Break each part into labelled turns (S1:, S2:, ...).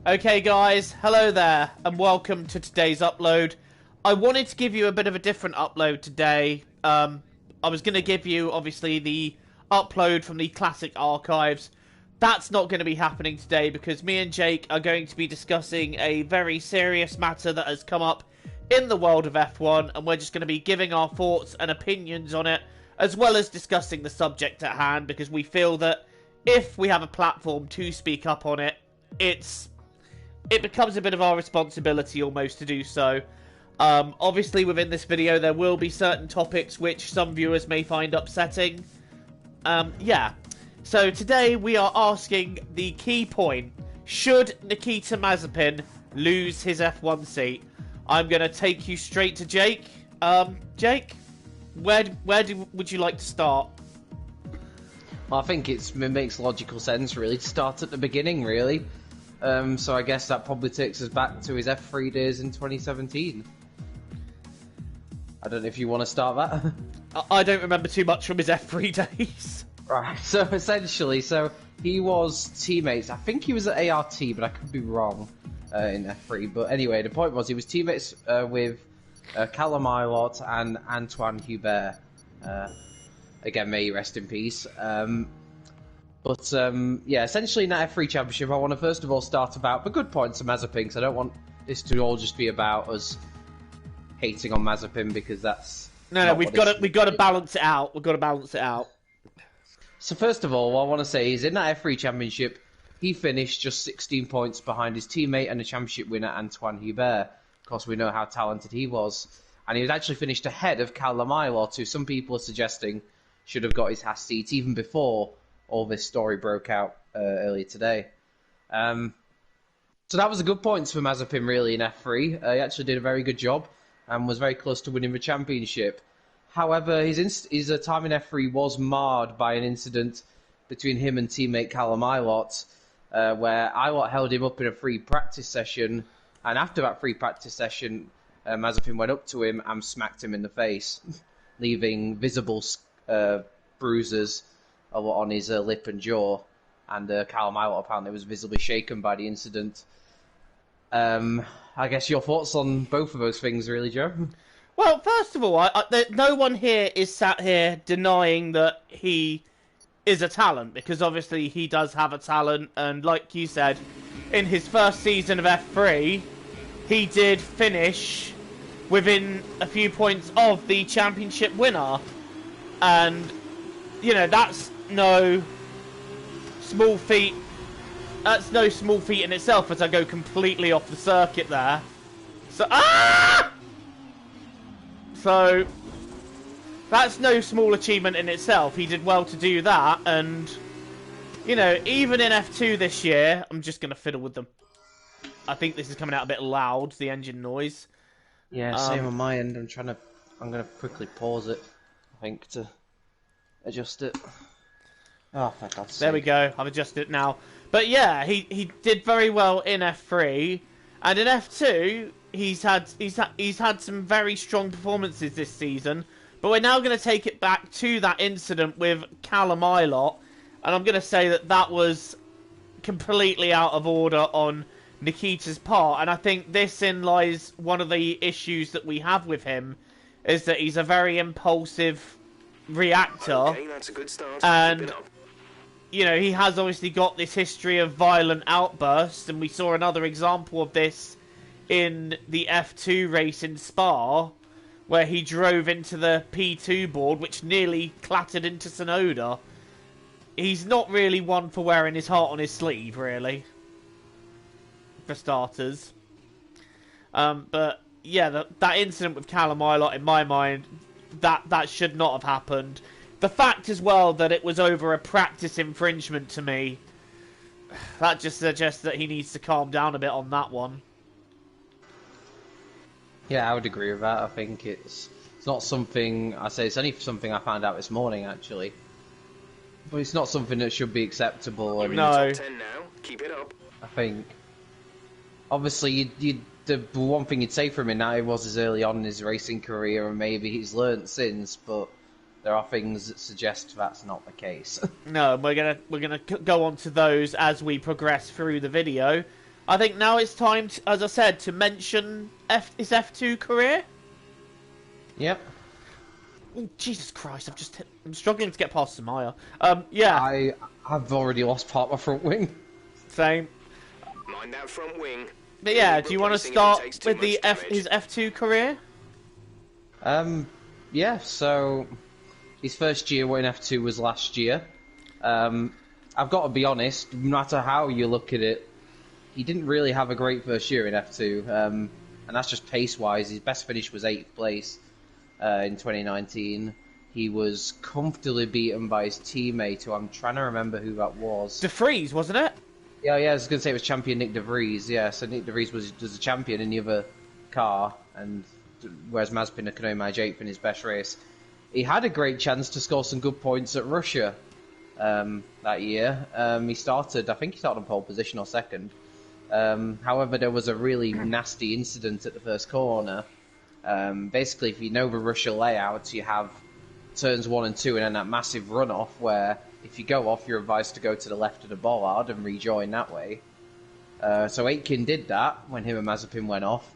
S1: Okay guys, hello there and welcome to today's upload. I wanted to give you a bit of a different upload today. I was going to give you obviously the upload from the classic archives. That's not going to be happening today because me and Jake are going to be discussing a very serious matter that has come up in the world of F1, and we're just going to be giving our thoughts and opinions on it, as well as discussing the subject at hand, because we feel that if we have a platform to speak up on it, it becomes a bit of our responsibility almost to do so. Obviously within this video there will be certain topics which some viewers may find upsetting. Yeah. So today we are asking the key point: should Nikita Mazepin lose his F1 seat? I'm going to take you straight to Jake. Jake, would you like to start?
S2: Well, I think it makes logical sense really to start at the beginning really. So I guess that probably takes us back to his F3 days in 2017. I don't know if you want to start that.
S1: I don't remember too much from his F3 days.
S2: Right, so essentially, he was teammates. I think he was at ART, but I could be wrong in F3. But anyway, the point was he was teammates with Callum Ilott and Antoine Hubert. Again, may he rest in peace. But yeah, essentially in that F3 Championship, I want to first of all start about the good points of Mazepin, because I don't want this to all just be about us hating on Mazepin, because that's we've got to balance it out. We've got to balance it out. So first of all, what I want to say is in that F3 Championship, he finished just 16 points behind his teammate and the championship winner Antoine Hubert. Of course, we know how talented he was, and he was actually finished ahead of Callum Ilott, who some people are suggesting should have got his Haas seat even before all this story broke out earlier today. So that was a good points for Mazepin really in F3. He actually did a very good job and was very close to winning the championship. However, his time in F3 was marred by an incident between him and teammate Callum Ilott, where Ilott held him up in a free practice session, and after that free practice session, Mazepin went up to him and smacked him in the face, leaving visible bruises on his lip and jaw, and Callum Ilott apparently was visibly shaken by the incident. I guess your thoughts on both of those things, really, Joe?
S1: Well, first of all, no one here is sat here denying that he is a talent, because obviously he does have a talent, and like you said, in his first season of F3, he did finish within a few points of the championship winner, and, you know, that's no small feat. That's no small feat in itself, as I go completely off the circuit there. So that's no small achievement in itself. He did well to do that, and you know, even in F2 this year, I'm just gonna fiddle with them. I think this is coming out a bit loud, the engine noise.
S2: Yeah, same on my end. I'm gonna quickly pause it, I think, to adjust it. Oh, for God's sake.
S1: There we go. I've adjusted it now. But yeah, he did very well in F3, and in F2 he's had some very strong performances this season. But we're now going to take it back to that incident with Callum Ilott, and I'm going to say that was completely out of order on Nikita's part. And I think this in lies one of the issues that we have with him, is that he's a very impulsive reactor.
S3: Okay, that's a good start.
S1: And you know, he has obviously got this history of violent outbursts, and we saw another example of this in the F2 race in Spa, where he drove into the P2 board, which nearly clattered into Tsunoda. He's not really one for wearing his heart on his sleeve, really, for starters. But yeah, that incident with Callum Ilott, in my mind, that should not have happened. The fact as well that it was over a practice infringement, to me, that just suggests that he needs to calm down a bit on that one.
S2: Yeah, I would agree with that. I think it's not something, it's only something I found out this morning, actually. But it's not something that should be acceptable.
S3: You're in the top 10 now. Keep it up.
S2: I think, obviously, the one thing you'd say from him now, it was as early on in his racing career, and maybe he's learnt since, but there are things that suggest that's not the case.
S1: No, we're gonna go on to those as we progress through the video. I think now it's time, to, as I said, to mention his F2 career.
S2: Yep.
S1: Oh, Jesus Christ! I'm struggling to get past Samaya. Yeah.
S2: I've already lost part of my front wing.
S1: Same.
S3: Mind that front wing.
S1: But yeah, do you want to
S3: Replacing it
S1: start
S3: takes too
S1: with
S3: much damage.
S1: his F2 career?
S2: Yeah, so his first year in F2 was last year. I've got to be honest, no matter how you look at it, he didn't really have a great first year in F2, and that's just pace-wise. His best finish was 8th place in 2019. He was comfortably beaten by his teammate, who I'm trying to remember who that was.
S1: De Vries, wasn't it?
S2: Yeah, I was going to say it was champion Nick De Vries, yeah. So Nick De Vries was a champion in the other car, and whereas Mazepin could only manage 8th in his best race. He had a great chance to score some good points at Russia that year. I think he started on pole position or second. However, there was a really nasty incident at the first corner. Basically, if you know the Russia layout, you have turns 1 and 2 and then that massive runoff where if you go off, you're advised to go to the left of the bollard and rejoin that way. So Aitken did that when him and Mazepin went off.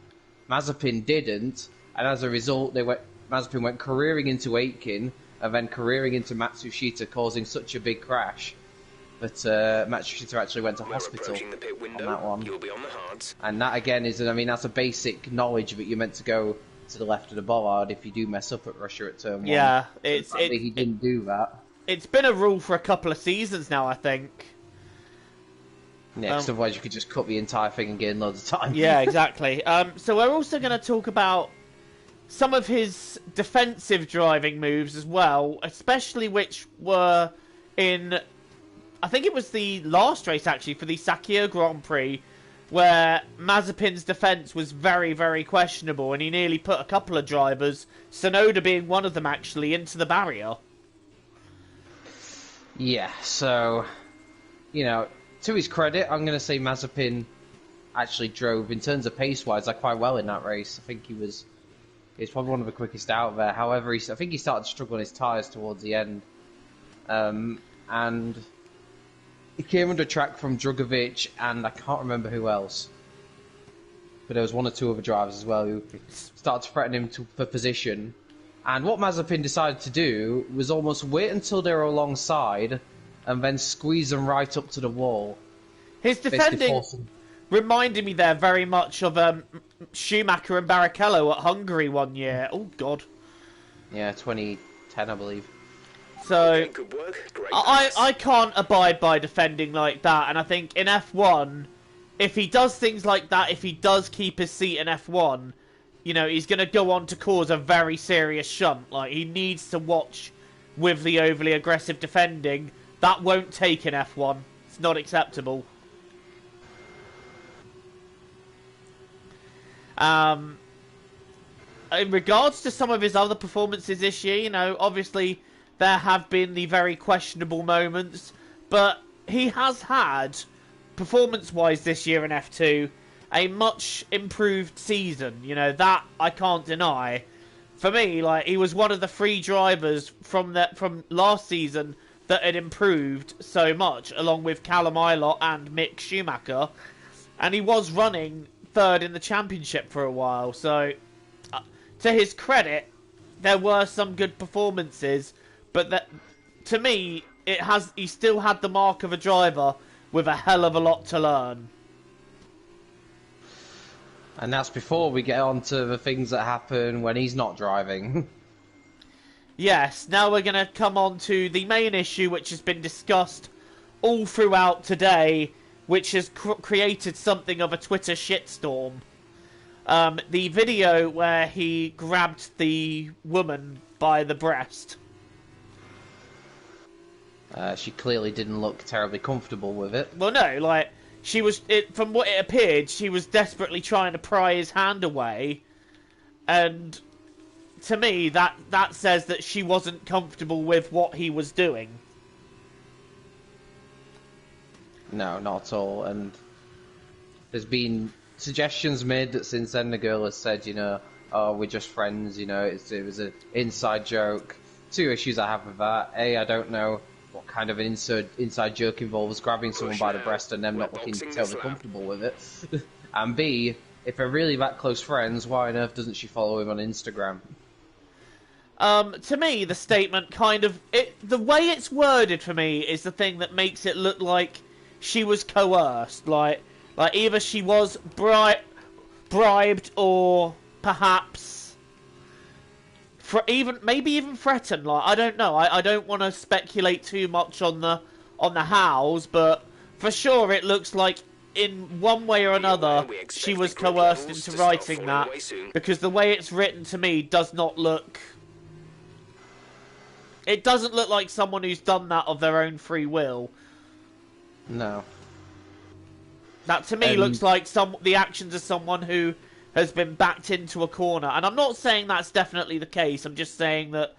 S2: Mazepin didn't, and as a result, Mazepin went careering into Aitken and then careering into Matsushita, causing such a big crash that Matsushita actually went to hospital
S3: Approaching the pit window,
S2: on that one.
S3: You'll be on the hards.
S2: And that again is, that's a basic knowledge that you're meant to go to the left of the bollard if you do mess up at Russia at turn 1.
S1: Yeah,
S2: he didn't do that.
S1: It's been a rule for a couple of seasons now, I think.
S2: Yeah, 'cause otherwise you could just cut the entire thing and gain loads of time.
S1: Yeah, exactly. So we're also going to talk about some of his defensive driving moves as well, especially which were in, I think it was the last race actually, for the Sakir Grand Prix, where Mazepin's defence was very, very questionable, and he nearly put a couple of drivers, Sonoda being one of them actually, into the barrier.
S2: Yeah, so, to his credit, I'm going to say Mazepin actually drove, in terms of pace-wise, quite well in that race. I think he's probably one of the quickest out there. However, I think he started to struggle on his tyres towards the end. And he came under track from Drugovic, and I can't remember who else. But there was one or two other drivers as well who started to threaten him for position. And what Mazepin decided to do was almost wait until they were alongside and then squeeze them right up to the wall.
S1: His defending reminded me there very much of Schumacher and Barrichello at Hungary one year. Oh, God.
S2: Yeah, 2010, I believe.
S1: So,
S3: Okay, good work. Great
S1: I can't abide by defending like that, and I think in F1, if he does things like that, if he does keep his seat in F1, he's going to go on to cause a very serious shunt. Like, he needs to watch with the overly aggressive defending. That won't take in F1. It's not acceptable. In regards to some of his other performances this year, obviously there have been the very questionable moments, but he has had, performance-wise this year in F2, a much improved season. That I can't deny. For me, he was one of the 3 drivers from last season that had improved so much, along with Callum Ilott and Mick Schumacher, and he was running 3rd in the championship for a while. So, to his credit, there were some good performances, but to me, he still had the mark of a driver with a hell of a lot to learn.
S2: And that's before we get on to the things that happen when he's not driving.
S1: Yes, now we're going to come on to the main issue, which has been discussed all throughout today, which has created something of a Twitter shitstorm. The video where he grabbed the woman by the breast.
S2: She clearly didn't look terribly comfortable with it.
S1: Well, no, from what it appeared, she was desperately trying to pry his hand away, and to me, that says that she wasn't comfortable with what he was doing.
S2: No, not at all. And there's been suggestions made that since then the girl has said, oh, we're just friends, it was an inside joke. 2 issues I have with that. A, I don't know what kind of an inside joke involves grabbing someone by the breast and them
S3: We're
S2: not looking
S3: boxing
S2: totally
S3: this lap.
S2: comfortable with it. And B, if they're really that close friends, why on earth doesn't she follow him on Instagram?
S1: To me, the statement the way it's worded for me is the thing that makes it look like she was coerced, like either she was bribed or perhaps maybe even threatened. Like, I don't know. I don't want to speculate too much on the hows, but for sure it looks like in one way or another she was coerced into writing that, because the way it's written to me does not look. It doesn't look like someone who's done that of their own free will.
S2: No.
S1: That to me looks like the actions of someone who has been backed into a corner. And I'm not saying that's definitely the case. I'm just saying that,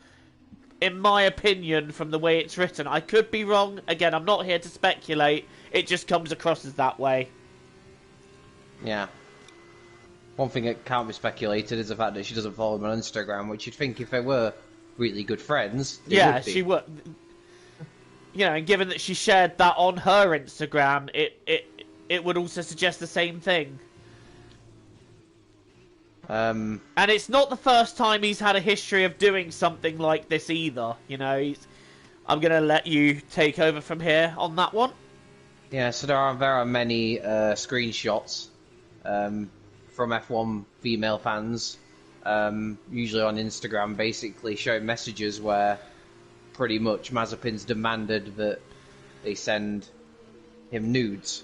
S1: in my opinion, from the way it's written, I could be wrong. Again, I'm not here to speculate. It just comes across as that way.
S2: Yeah. One thing that can't be speculated is the fact that she doesn't follow him on Instagram, which you'd think if they were really good friends,
S1: she would. You know, and given that she shared that on her Instagram, it would also suggest the same thing. And it's not the first time he's had a history of doing something like this either. You know, I'm going to let you take over from here on that one.
S2: Yeah, so there are many screenshots from F1 female fans, usually on Instagram, basically showing messages where pretty much Mazepin's demanded that they send him nudes.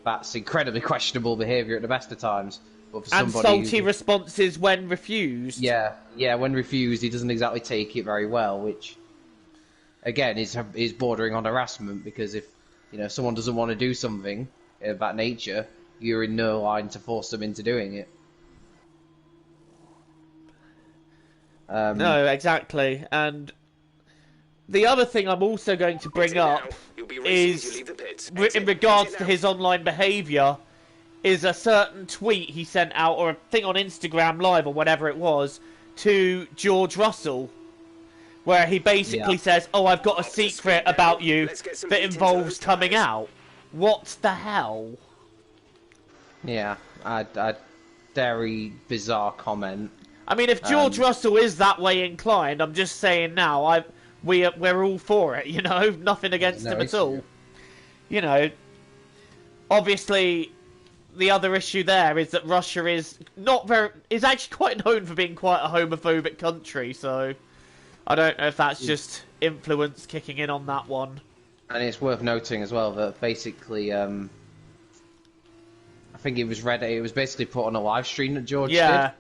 S2: That's incredibly questionable behaviour at the best of times. But for
S1: and
S2: somebody
S1: salty responses when refused.
S2: Yeah, when refused, he doesn't exactly take it very well, which, again, is bordering on harassment, because if someone doesn't want to do something of that nature, you're in no line to force them into doing it.
S1: No, exactly. And the other thing I'm also going to bring up is, in regards to his online behaviour, is a certain tweet he sent out, or a thing on Instagram Live, or whatever it was, to George Russell, where he basically says, "Oh, I've got a secret about you that involves coming out." What the hell?
S2: Yeah, a very bizarre comment.
S1: I mean, if George Russell is that way inclined, I'm just saying now, we're all for it, nothing against him at all. Obviously, the other issue there is that Russia is actually quite known for being quite a homophobic country, so I don't know if that's just influence kicking in on that one.
S2: And it's worth noting as well that basically, I think it was basically put on a live stream that George did. I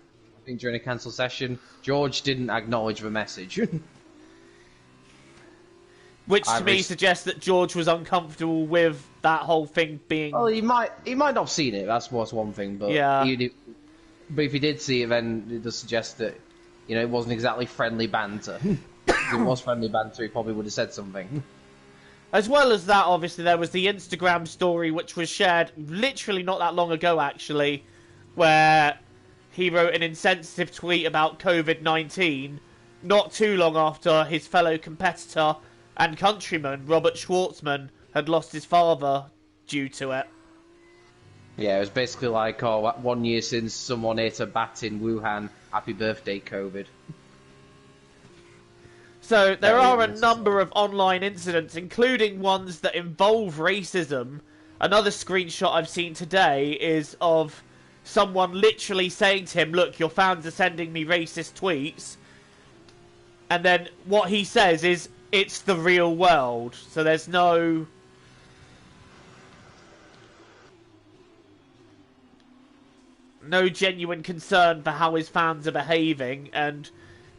S2: think during a cancelled session. George didn't acknowledge the message.
S1: Which to me suggests that George was uncomfortable with that whole thing being...
S2: Well, he might not have seen it, that's one thing, but but if he did see it, then it does suggest that, it wasn't exactly friendly banter. If it was friendly banter, he probably would have said something.
S1: As well as that, obviously, there was the Instagram story, which was shared literally not that long ago, actually, where he wrote an insensitive tweet about COVID-19 not too long after his fellow competitor and countryman, Robert Schwartzman, had lost his father due to it.
S2: Yeah, it was basically like, 1 year since someone ate a bat in Wuhan, happy birthday, COVID.
S1: So there are a number of online incidents, including ones that involve racism. Another screenshot I've seen today is of someone literally saying to him, "Look, your fans are sending me racist tweets." And then what he says is, "It's the real world." So there's no genuine concern for how his fans are behaving, and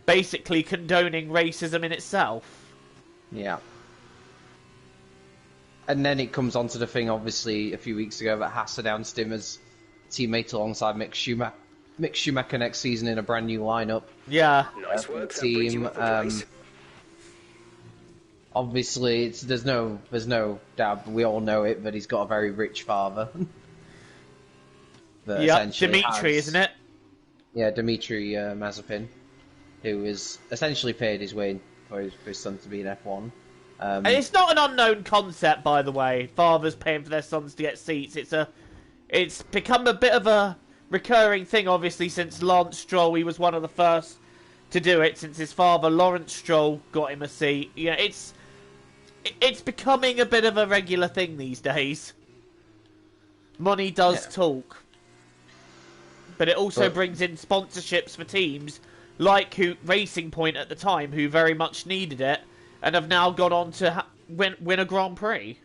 S1: basically condoning racism in itself.
S2: Yeah. And then it comes on to the thing, obviously, a few weeks ago that Haas announced him as teammate alongside Mick Schumacher next season in a brand new lineup.
S1: Yeah.
S3: Nice work.
S2: Team. Obviously, there's no doubt, but we all know it, that he's got a very rich father.
S1: Yeah, Dimitri, isn't it?
S2: Yeah, Dimitri Mazepin, who has essentially paid his way for his son to be in F1.
S1: And it's not an unknown concept, by the way. Fathers paying for their sons to get seats. It's become a bit of a recurring thing, obviously, since Lance Stroll. He was one of the first to do it, since his father, Lawrence Stroll, got him a seat. You know, it's becoming a bit of a regular thing these days. Money does talk. But it also brings in sponsorships for teams like Racing Point at the time, who very much needed it, and have now gone on to win a Grand Prix.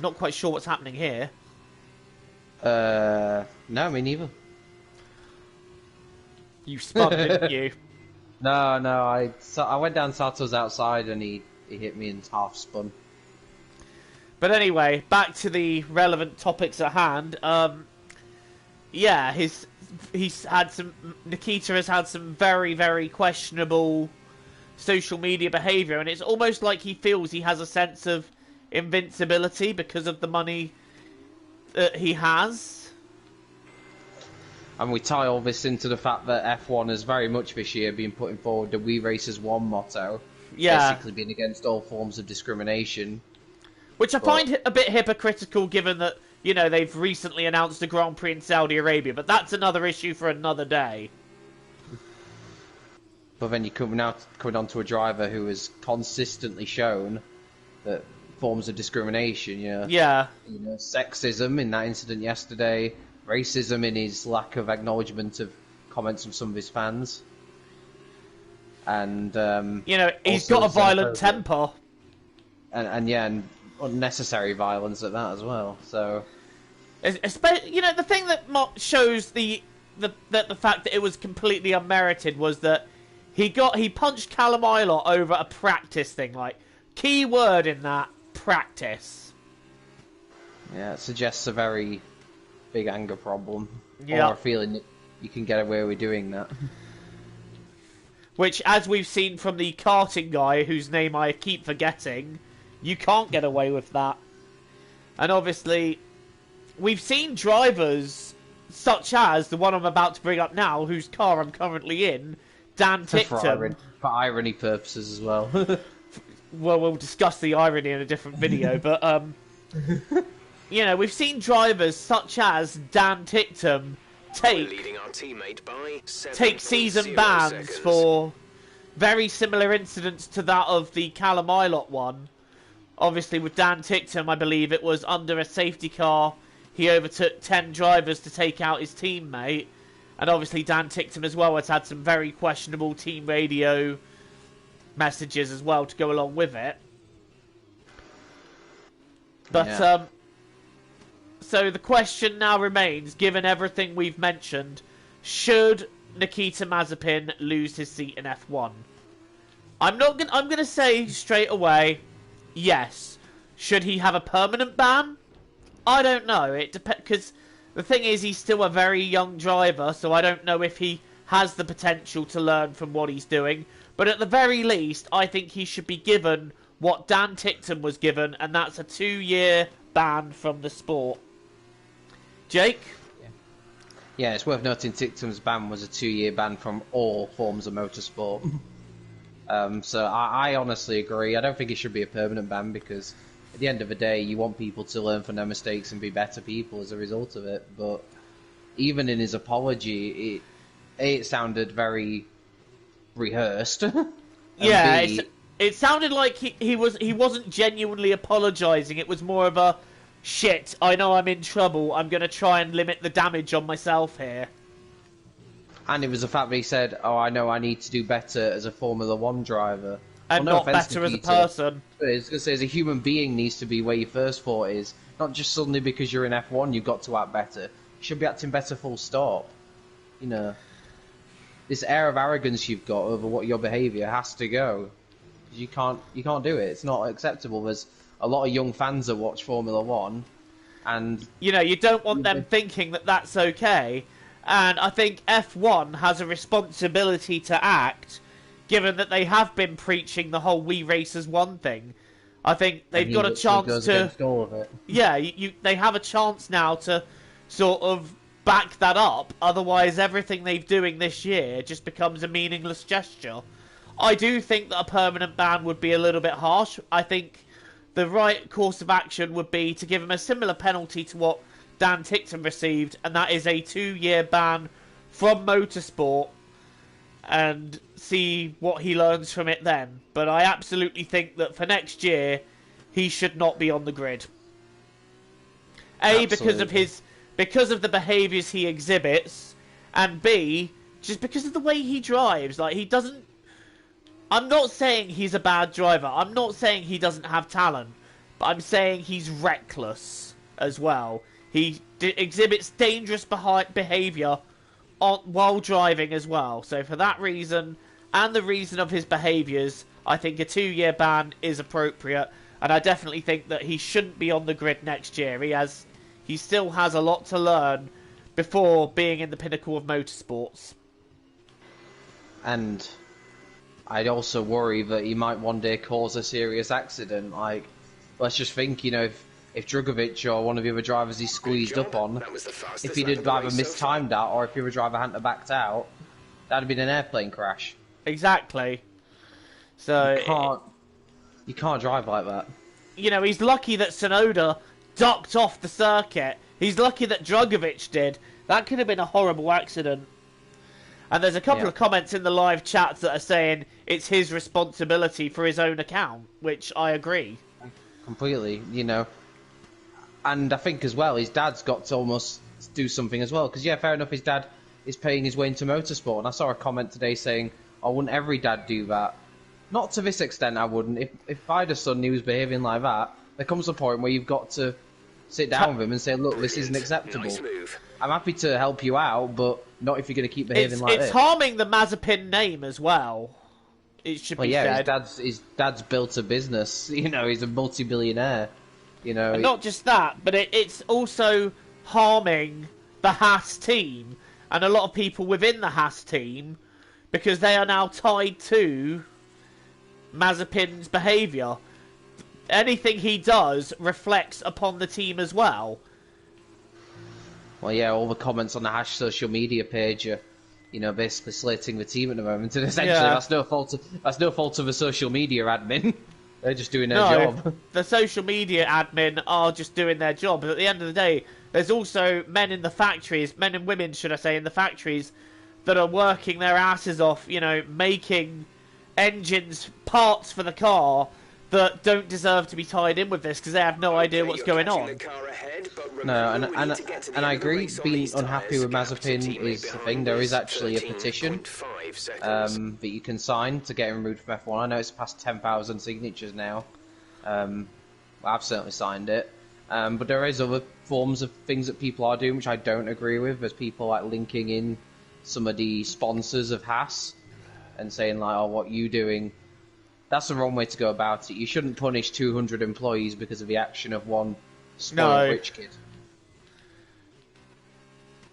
S1: Not quite sure what's happening here.
S2: No, me neither.
S1: You spun, didn't you?
S2: No, I went down Sato's outside and he hit me and half spun.
S1: But anyway, back to the relevant topics at hand. Yeah, Nikita has had some very, very questionable social media behaviour, and it's almost like he feels he has a sense of invincibility because of the money that he has.
S2: And we tie all this into the fact that F1 has very much this year been putting forward the We Race as One motto.
S1: Yeah.
S2: Basically being against all forms of discrimination.
S1: Which I find a bit hypocritical, given that, you know, they've recently announced a Grand Prix in Saudi Arabia, but that's another issue for another day.
S2: But then you're coming on to a driver who has consistently shown that forms of discrimination,
S1: Yeah.
S2: You know, sexism in that incident yesterday, racism in his lack of acknowledgement of comments from some of his fans. And,
S1: you know, he's got a violent temper.
S2: And unnecessary violence at that as well, so...
S1: Especially, you know, the thing that shows the fact that it was completely unmerited was that he punched Callum Ilott over a practice thing, like, key word in that, practice.
S2: Yeah, it suggests a very big anger problem.
S1: Yeah.
S2: Or a feeling that you can get away with doing that.
S1: Which, as we've seen from the karting guy, whose name I keep forgetting, you can't get away with that. And obviously, we've seen drivers such as the one I'm about to bring up now, whose car I'm currently in, Dan Ticktum.
S2: For irony purposes as well.
S1: Well, we'll discuss the irony in a different video, but, you know, we've seen drivers such as Dan Ticktum
S3: leading our teammate by
S1: take season bans for very similar incidents to that of the Callum Ilott one. Obviously, with Dan Ticktum, I believe it was under a safety car. He overtook 10 drivers to take out his teammate. And obviously, Dan Ticktum as well has had some very questionable team radio messages as well to go along with it. But, so the question now remains, given everything we've mentioned, should Nikita Mazepin lose his seat in F1? I'm going to say straight away, yes. Should he have a permanent ban? I don't know. It depends, because the thing is, he's still a very young driver, so I don't know if he has the potential to learn from what he's doing. But at the very least, I think he should be given what Dan Ticktum was given, and that's a 2-year ban from the sport. Jake?
S2: Yeah, it's worth noting Ticktum's ban was a 2-year ban from all forms of motorsport. So I honestly agree. I don't think it should be a permanent ban because at the end of the day, you want people to learn from their mistakes and be better people as a result of it. But even in his apology, it sounded very rehearsed.
S1: Yeah, it sounded like he wasn't genuinely apologising. It was more of a, shit, I know I'm in trouble, I'm going to try and limit the damage on myself here.
S2: And it was the fact that he said, oh, I know I need to do better as a Formula 1 driver.
S1: And
S2: well,
S1: not better as a person.
S2: I was going to say, as a human being needs to be where your first thought is. Not just suddenly because you're in F1 you've got to act better. You should be acting better full stop. You know, this air of arrogance you've got over what your behaviour has to go. You can't do it. It's not acceptable. There's a lot of young fans that watch Formula 1 and...
S1: You know, you don't want them thinking that that's okay. And I think F1 has a responsibility to act, given that they have been preaching the whole We Race as One thing. I think they've got a chance to...
S2: All of it.
S1: Yeah, they have a chance now to sort of back that up. Otherwise, everything they're doing this year just becomes a meaningless gesture. I do think that a permanent ban would be a little bit harsh. I think the right course of action would be to give him a similar penalty to what Dan Tickton received, and that is a 2-year ban from motorsport, and see what he learns from it then. But I absolutely think that for next year, he should not be on the grid. A, because of the behaviours he exhibits, and B, just because of the way he drives. Like, he doesn't... I'm not saying he's a bad driver. I'm not saying he doesn't have talent. But I'm saying he's reckless as well. He exhibits dangerous behaviour while driving as well. So for that reason, and the reason of his behaviours, I think a 2-year ban is appropriate. And I definitely think that he shouldn't be on the grid next year. He still has a lot to learn before being in the pinnacle of motorsports.
S2: And I'd also worry that he might one day cause a serious accident. Like, let's just think, you know, if Drugovich or one of the other drivers he squeezed up on, if he did either mistimed that or if the other driver hadn't backed out, that'd have been an airplane crash.
S1: Exactly. So
S2: you can't drive like that.
S1: You know, he's lucky that Tsunoda ducked off the circuit. He's lucky that Drugovich did. That could have been a horrible accident. And there's a couple of comments in the live chats that are saying it's his responsibility for his own account, which I agree.
S2: Completely, you know. And I think as well, his dad's got to almost do something as well. Because, yeah, fair enough, his dad is paying his way into motorsport. And I saw a comment today saying, oh, wouldn't every dad do that? Not to this extent, I wouldn't. If I had a son who was behaving like that, there comes a point where you've got to sit down with him and say, look, this isn't acceptable. Nice move. I'm happy to help you out, but not if you're going to keep behaving like this.
S1: It's harming the Mazepin name as well. It should be said.
S2: His dad's built a business. You know, he's a multi-billionaire. You know,
S1: and not just that, but it's also harming the Haas team and a lot of people within the Haas team, because they are now tied to Mazepin's behaviour. Anything he does reflects upon the team as well.
S2: Well, yeah, all the comments on the Haas social media page are, you know, basically slating the team at the moment. And essentially, that's no fault of the social media admin. They're just doing their job.
S1: The social media admin are just doing their job. But at the end of the day, there's also men in the factories, men and women, should I say, in the factories, that are working their asses off, you know, making engines, parts for the car, that don't deserve to be tied in with this because they have no idea what's going on.
S2: No, and I agree, being unhappy with Mazepin is the thing. There is actually a petition that you can sign to get him removed from F1. I know it's past 10,000 signatures now. I've certainly signed it. But there is other forms of things that people are doing which I don't agree with. There's people like linking in some of the sponsors of Haas and saying like, oh, what you doing? That's the wrong way to go about it. You shouldn't punish 200 employees because of the action of one spoiled rich kid.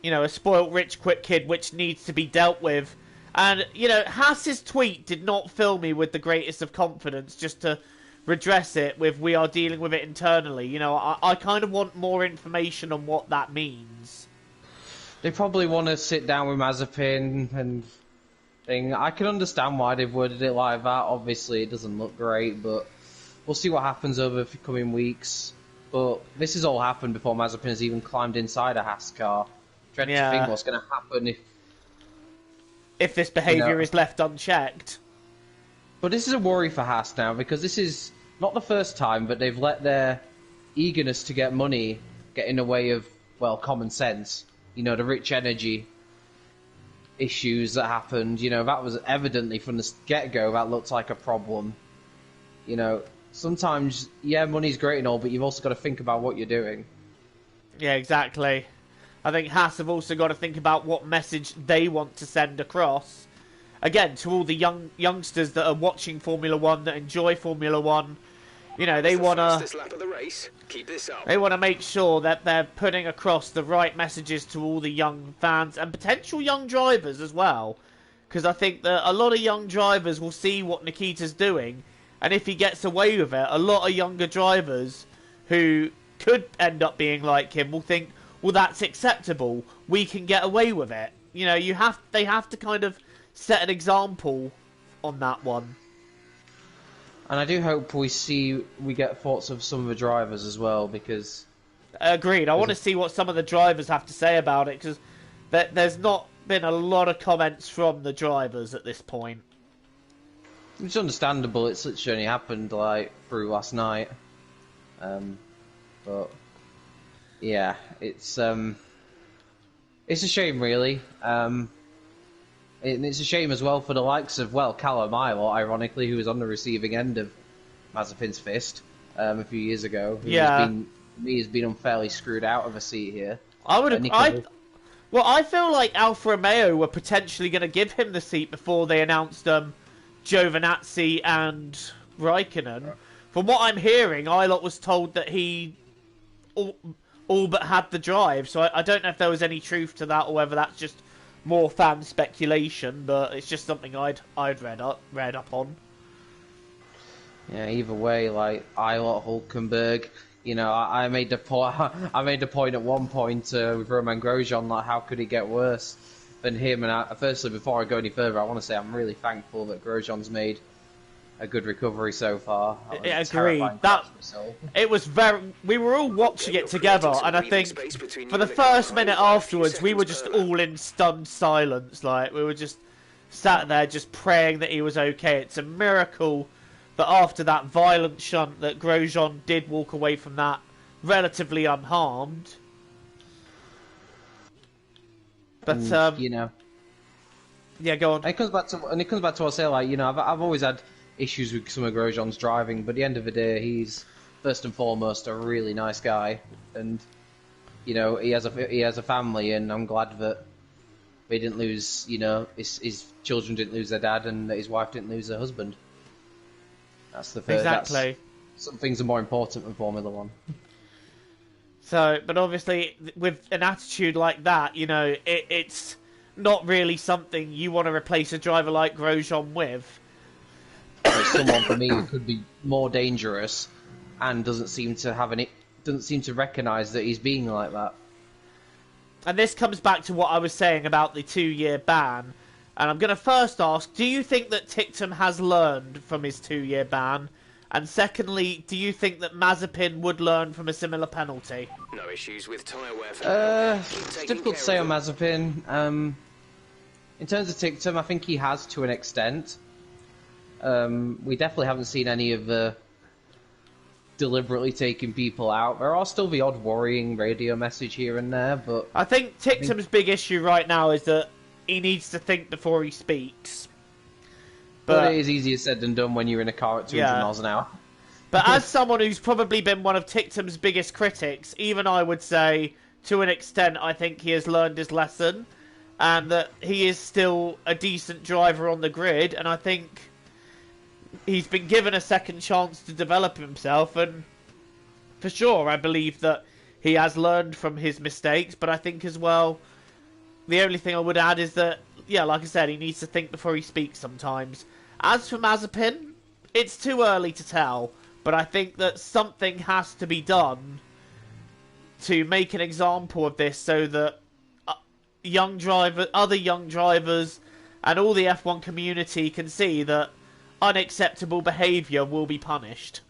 S1: You know, a spoiled rich quick kid which needs to be dealt with. And, you know, Haas's tweet did not fill me with the greatest of confidence just to redress it with we are dealing with it internally. You know, I kind of want more information on what that means.
S2: They probably want to sit down with Mazepin and thing. I can understand why they've worded it like that. Obviously, it doesn't look great, but we'll see what happens over the coming weeks. But this has all happened before Mazepin has even climbed inside a Haas car. Dread to think what's going to happen
S1: if this behaviour is left unchecked.
S2: But this is a worry for Haas now, because this is not the first time, but they've let their eagerness to get money get in the way of, well, common sense. You know, the rich energy issues that happened, you know, that was evidently from the get-go, that looked like a problem. You know, sometimes, yeah, money's great and all, but you've also got to think about what you're doing.
S1: Yeah, exactly. I think Haas have also got to think about what message they want to send across. Again, to all the youngsters that are watching Formula 1, that enjoy Formula 1, you know, they want to make sure that they're putting across the right messages to all the young fans and potential young drivers as well. Because I think that a lot of young drivers will see what Nikita's doing, and if he gets away with it, a lot of younger drivers who could end up being like him will think, well, that's acceptable. We can get away with it. You know, they have to kind of set an example on that one.
S2: And I do hope we get thoughts of some of the drivers as well, because...
S1: Agreed. I want to see what some of the drivers have to say about it, because there's not been a lot of comments from the drivers at this point.
S2: It's understandable. It's literally only happened like through last night, but yeah, it's a shame, really. And it's a shame as well for the likes of Callum Ilott, ironically, who was on the receiving end of Mazepin's fist a few years ago. Who has been unfairly screwed out of a seat here.
S1: I feel like Alfa Romeo were potentially going to give him the seat before they announced Giovinazzi and Raikkonen. From what I'm hearing, Ilott was told that he all but had the drive, so I don't know if there was any truth to that or whether that's just more fan speculation, but it's just something I'd read up on.
S2: Yeah, either way, like Ilott, Hulkenberg, you know, I made the point. I made the point at one point with Romain Grosjean, like how could it get worse than him? And firstly, before I go any further, I want to say I'm really thankful that Grosjean's made a good recovery so far.
S1: I agree. It was we were all watching it together, and I think for the first minute afterwards, we were just all in stunned silence. Like we were just sat there, just praying that he was okay. It's a miracle that after that violent shunt, that Grosjean did walk away from that relatively unharmed. But
S2: you know,
S1: yeah, go on.
S2: And it comes back to what I say. Like, you know, I've always had issues with some of Grosjean's driving, but at the end of the day, he's first and foremost a really nice guy, and you know, he has a family, and I'm glad that they didn't lose. You know, his children didn't lose their dad, and that his wife didn't lose her husband. That's the first.
S1: Exactly.
S2: Some things are more important than Formula One.
S1: So, but obviously, with an attitude like that, you know, it's not really something you want to replace a driver like Grosjean with.
S2: There's someone for me who could be more dangerous, and doesn't seem to recognise that he's being like that.
S1: And this comes back to what I was saying about the 2-year ban. And I'm going to first ask, do you think that Ticktum has learned from his 2-year ban? And secondly, do you think that Mazepin would learn from a similar penalty?
S3: No issues with tyre wear.
S2: It's difficult to say on Mazepin. In terms of Ticktum, I think he has to an extent. We definitely haven't seen any of the deliberately taking people out. There are still the odd worrying radio message here and there, but
S1: I think Ticktum's big issue right now is that he needs to think before he speaks.
S2: But it is easier said than done when you're in a car at 200 miles an hour.
S1: But as someone who's probably been one of Ticktum's biggest critics, even I would say, to an extent, I think he has learned his lesson, and that he is still a decent driver on the grid, and I think he's been given a second chance to develop himself, and for sure, I believe that he has learned from his mistakes, but I think as well, the only thing I would add is that, yeah, like I said, he needs to think before he speaks sometimes. As for Mazepin, it's too early to tell, but I think that something has to be done to make an example of this so that other young drivers and all the F1 community can see that unacceptable behaviour will be punished.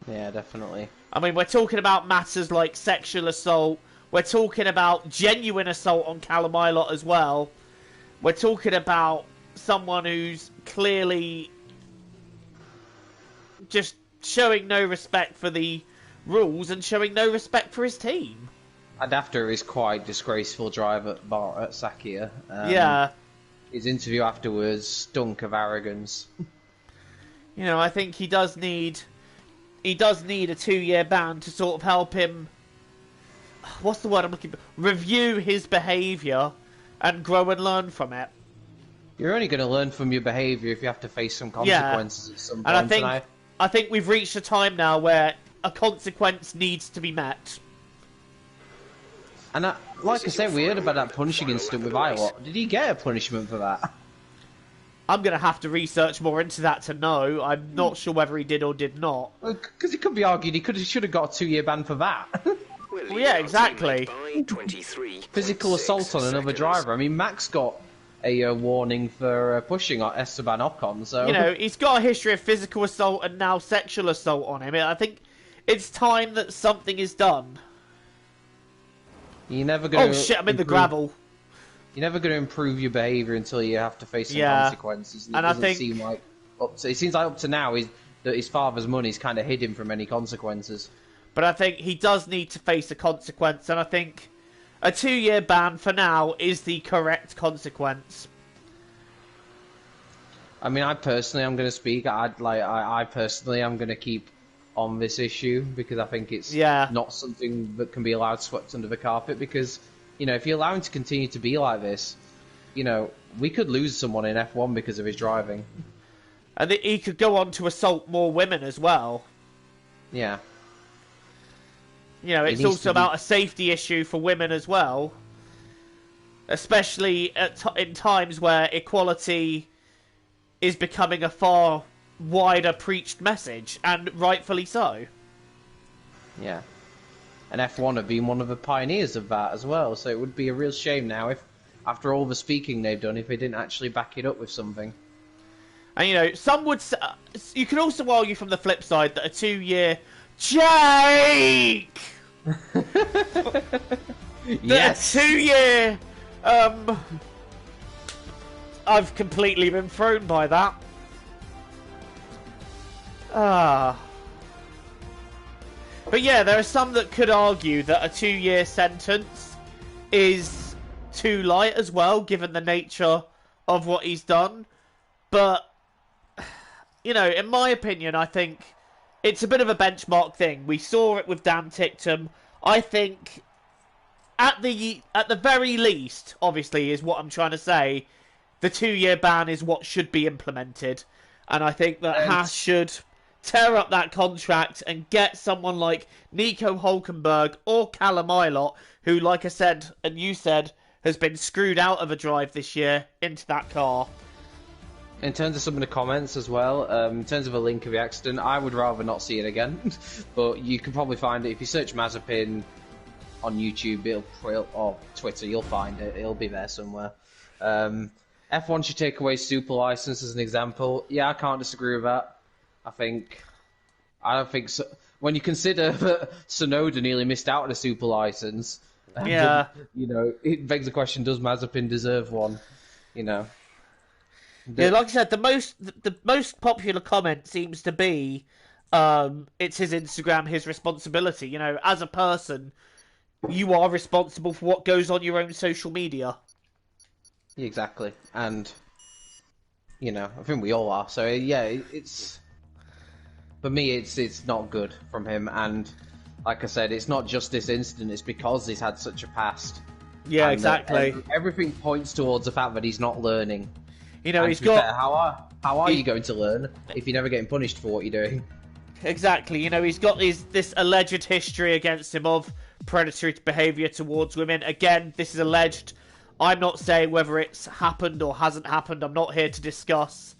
S2: Yeah, definitely.
S1: I mean, we're talking about matters like sexual assault. We're talking about genuine assault on Callum Ilott as well. We're talking about someone who's clearly just showing no respect for the rules and showing no respect for his team.
S2: And after his quite disgraceful drive at Sakia,
S1: yeah,
S2: his interview afterwards stunk of arrogance.
S1: You know, I think he does need a 2-year ban to sort of help him. What's the word I'm looking for? Review his behaviour and grow and learn from it.
S2: You're only going to learn from your behaviour if you have to face some consequences at some point.
S1: And I think we've reached a time now where a consequence needs to be met.
S2: And like I said, we heard about that punishing incident with Ilott. Did he get a punishment for that?
S1: I'm going to have to research more into that to know. I'm not sure whether he did or did not.
S2: Because it could be argued he should have got a 2-year ban for that.
S3: lead
S1: yeah,
S3: our
S1: exactly.
S3: teammate by 23.
S2: Physical assault on another driver. I mean, Max got a warning for pushing on Esteban Ocon, so...
S1: You know, he's got a history of physical assault and now sexual assault on him. I think it's time that something is done.
S2: You're never going
S1: Oh shit, I'm in the gravel.
S2: You're never going to improve your behaviour until you have to face some
S1: Yeah.
S2: consequences. And
S1: And
S2: it
S1: I
S2: doesn't
S1: think-
S2: seem like... it seems like up to now, that his father's money's kind of hid him from any consequences.
S1: But I think he does need to face a consequence, and I think a 2-year ban for now is the correct consequence.
S2: I mean, I personally, I'm going to speak. I personally, I'm going to keep on this issue because I think it's not something that can be allowed swept under the carpet. Because, you know, if you allow him to continue to be like this, you know, we could lose someone in F1 because of his driving.
S1: And he could go on to assault more women as well.
S2: Yeah.
S1: You know, it's also about a safety issue for women as well. Especially in times where equality is becoming a far wider preached message, and rightfully so.
S2: Yeah. And F1 have been one of the pioneers of that as well, so it would be a real shame now if, after all the speaking they've done, if they didn't actually back it up with something. And,
S1: you know, some would... You can also argue from the flip side that a 2-year... Jake!
S2: Yes!
S1: A 2-year... I've completely been thrown by that. But yeah, there are some that could argue that a 2-year sentence is too light as well, given the nature of what he's done. But, you know, in my opinion, I think it's a bit of a benchmark thing. We saw it with Dan Ticktum. I think, at the very least, obviously, is what I'm trying to say, the 2-year ban is what should be implemented. And I think that Haas should tear up that contract and get someone like Nico Hulkenberg or Callum Ilott, who, like I said, and you said, has been screwed out of a drive this year, into that car.
S2: In terms of some of the comments as well, in terms of a link of the accident, I would rather not see it again. But you can probably find it if you search Mazepin on YouTube or Twitter, you'll find it. It'll be there somewhere. F1 should take away super license as an example. Yeah, I can't disagree with that. I don't think so. When you consider that Tsunoda nearly missed out on a super license,
S1: Yeah,
S2: you know, it begs the question: does Mazepin deserve one? You know.
S1: Yeah, like I said, the most popular comment seems to be, it's his Instagram, his responsibility. You know, as a person, you are responsible for what goes on your own social media.
S2: Exactly, and you know, I think we all are. So yeah, it's for me, it's not good from him. And like I said, it's not just this incident; it's because he's had such a past.
S1: Yeah,
S2: and
S1: exactly.
S2: Everything points towards the fact that he's not learning.
S1: You know,
S2: and
S1: he's got...
S2: How are you going to learn if you're never getting punished for what you're doing?
S1: Exactly. You know, he's got this alleged history against him of predatory behaviour towards women. Again, this is alleged. I'm not saying whether it's happened or hasn't happened. I'm not here to discuss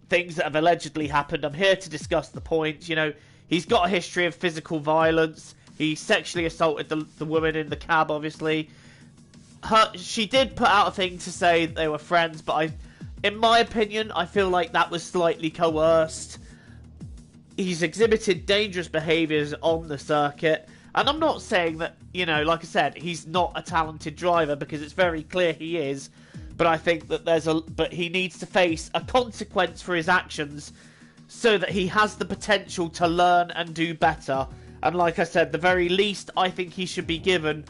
S1: things that have allegedly happened. I'm here to discuss the points. You know, he's got a history of physical violence. He sexually assaulted the woman in the cab, obviously. She did put out a thing to say they were friends, but in my opinion, I feel like that was slightly coerced. He's exhibited dangerous behaviours on the circuit. And I'm not saying that, you know, like I said, he's not a talented driver, because it's very clear he is. But I think that but he needs to face a consequence for his actions so that he has the potential to learn and do better. And like I said, the very least I think he should be given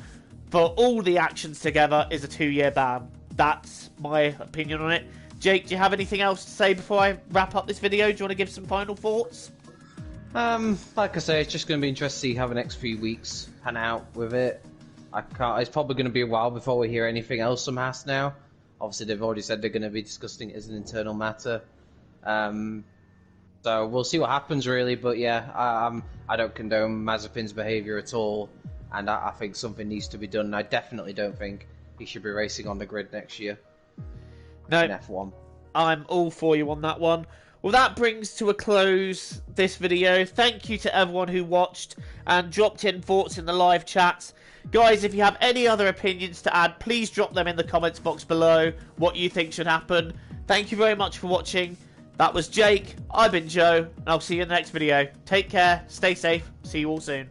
S1: for all the actions together is a 2-year ban. That's my opinion on it. Jake, do you have anything else to say before I wrap up this video? Do you want to give some final thoughts?
S2: Like I say, it's just going to be interesting to see how the next few weeks pan out with it. It's probably going to be a while before we hear anything else from Haas now. Obviously, they've already said they're going to be discussing it as an internal matter. So we'll see what happens, really. But yeah, I don't condone Mazepin's behaviour at all, and I think something needs to be done. And I definitely don't think he should be racing on the grid next year.
S1: No,
S2: in F1.
S1: I'm all for you on that one. Well, that brings to a close this video. Thank you to everyone who watched and dropped in thoughts in the live chats. Guys, if you have any other opinions to add, please drop them in the comments box below, what you think should happen. Thank you very much for watching. That was Jake, I've been Joe, and I'll see you in the next video. Take care, stay safe, see you all soon.